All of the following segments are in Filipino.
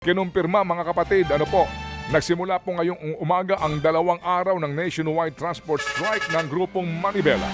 Kinumpirma mga kapatid, nagsimula po ngayong umaga ang 2 araw ng nationwide transport strike ng grupong Manibela.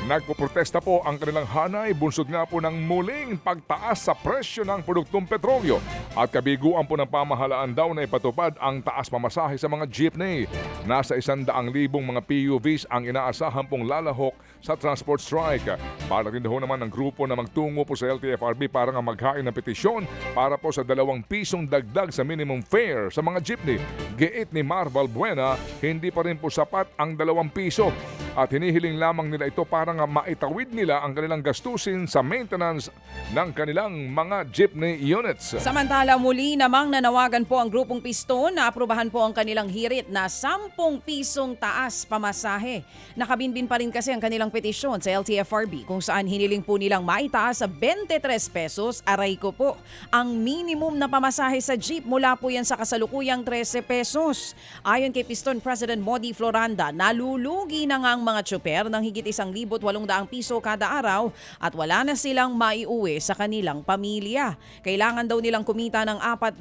Nagpoprotesta po ang kanilang hanay, bunsod nga po ng muling pagtaas sa presyo ng produktong petrolyo at kabiguan po ng pamahalaan daw na ipatupad ang taas pamasahe sa mga jeepney. Nasa 100,000 mga PUVs ang inaasahan pong lalahok sa transport strike. Para rin daw naman ng grupo na magtungo po sa LTFRB para nga maghain ng petisyon para po sa 2 pisong dagdag sa minimum fare sa mga jeepney. Giit ni Marval Buena, hindi pa rin po sapat ang 2 piso at hinihiling lamang nila ito para nga maitawid nila ang kanilang gastusin sa maintenance ng kanilang mga jeepney units. Samantala muli namang nanawagan po ang grupong Piston na aprubahan po ang kanilang hirit na 10 pisong taas pamasahe. Nakabinbin pa rin kasi ang kanilang petisyon sa LTFRB kung saan hiniling po nilang maitaas sa 23 pesos, aray ko po, ang minimum na pamasahe sa jeep mula po yan sa kasalukuyang 13 pesos. Ayon kay Piston President Modi Floranda, nalulugi na nga ang mga tsuper ng higit 1,800 piso kada araw at wala na silang maiuwi sa kanilang pamilya. Kailangan daw nilang kumita ng 4,000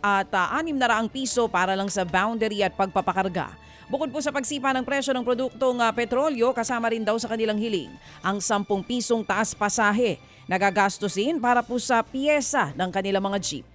at 600 piso para lang sa boundary at pagpapakarga. Bukod po sa pagsipa ng presyo ng produktong petrolyo, kasama rin daw sa kanilang hiling ang 10 pisong taas pasahe na gagastusin para po sa piyesa ng kanilang mga jeep.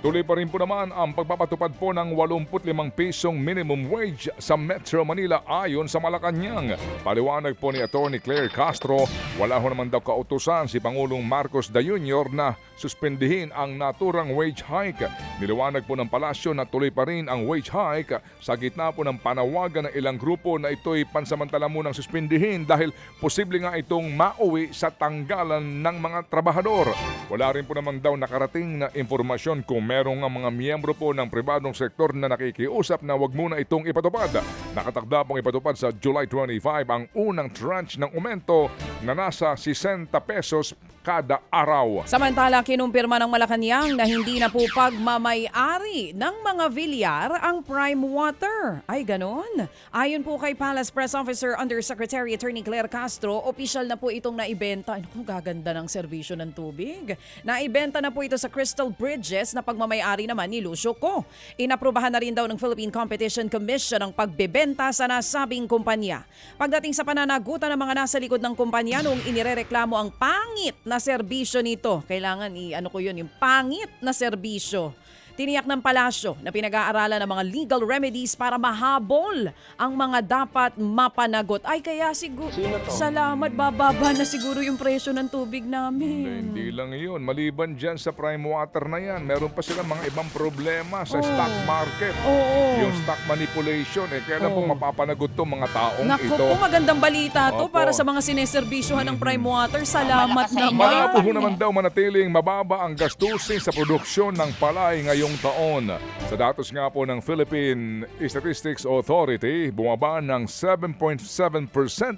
Tuloy pa rin po naman ang pagpapatupad po ng 85 pisong minimum wage sa Metro Manila ayon sa Malacanang. Paliwanag po ni Atty. Claire Castro, wala ho naman daw kautusan si Pangulong Marcos D. Jr. na suspendihin ang naturang wage hike. Niliwanag po ng palasyo na tuloy pa rin ang wage hike sa gitna po ng panawagan ng ilang grupo na ito'y pansamantala munang suspendihin dahil posible nga itong mauwi sa tanggalan ng mga trabahador. Wala rin po naman daw nakarating na informasyon kung merong nga mga miyembro po ng pribadong sektor na nakikiusap na wag muna itong ipatupad. Nakatakda pong ipatupad sa July 25 ang unang tranche ng aumento na nasa 60 pesos kada araw. Samantala, kinumpirma ng Malacanang na hindi na po pagmamay-ari ng mga Villar ang Prime Water. Ay, ganon. Ayon po kay Palace Press Officer Undersecretary Attorney Claire Castro, opisyal na po itong naibenta. Ano kung gaganda ng serbisyo ng tubig? Naibenta na po ito sa Crystal Bridges na pagmamay-ari naman ni Lucio Co. Inaprubahan na rin daw ng Philippine Competition Commission ang pagbebenta sa nasabing kumpanya. Pagdating sa pananagutan ng mga nasa likod ng kumpanya noong inirereklamo ang pangit na serbisyo nito. Kailangan yung pangit na serbisyo. Tiniyak ng palasyo na pinag-aaralan ng mga legal remedies para mahabol ang mga dapat mapanagot. Ay kaya siguro, salamat, bababa na siguro yung presyo ng tubig namin. Hindi lang yun. Maliban dyan sa Prime Water na yan, meron pa silang mga ibang problema sa stock market. Yung stock manipulation. Kailan po mapapanagot to mga taong Naku ito? po, magandang balita to Opo. para sa mga sineserbisyohan ng Prime Water. Salamat naman. Malabo ho naman daw manatiling mababa ang gastusin sa produksyon ng palay ngayong taon. Sa datos nga po ng Philippine Statistics Authority, bumaba ng 7.7%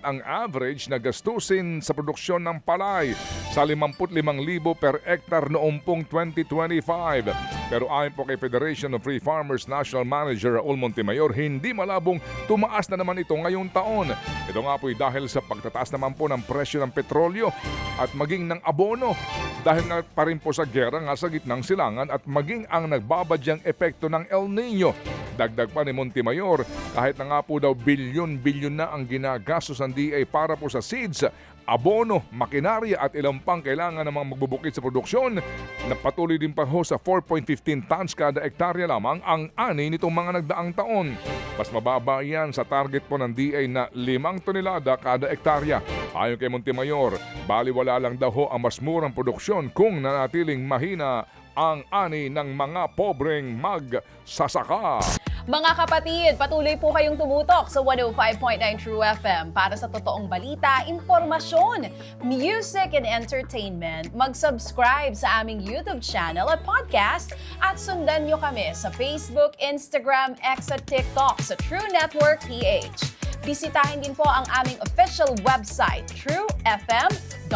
ang average na gastusin sa produksyon ng palay sa 55,000 per hektar noong pong 2025. Pero ayon po kay Federation of Free Farmers National Manager Raul Montemayor, hindi malabong tumaas na naman ito ngayong taon. Ito nga po dahil sa pagtataas naman po ng presyo ng petrolyo at maging ng abono dahil nga pa rin po sa gera nga sa gitnang silangan at maging ang nagbabadyang epekto ng El Nino. Dagdag pa ni Montemayor, kahit na nga po daw bilyon-bilyon na ang ginagastos ng DA para po sa seeds, abono, makinarya at ilang pang kailangan namang magbubukid sa produksyon, na patuloy din pa ho sa 4.15 tons kada hektarya lamang ang ani nitong mga nagdaang taon. Mas mababa yan sa target po ng DA na 5 tonelada kada hektarya. Ayon kay Montemayor, baliwala lang daw ho ang mas murang produksyon kung nanatiling mahina ang ani ng mga pobreng magsasaka. Mga kapatid, patuloy po kayong tumutok sa 105.9 True FM para sa totoong balita, impormasyon, music and entertainment. Mag-subscribe sa aming YouTube channel at podcast at sundan nyo kami sa Facebook, Instagram, X at TikTok sa True Network PH. Bisitahin din po ang aming official website, truefm.ph.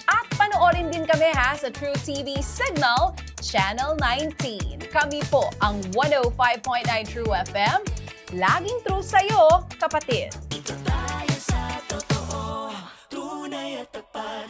At panoorin din kami sa True TV Signal, Channel 19. Kami po ang 105.9 True FM. Laging true sa'yo, kapatid.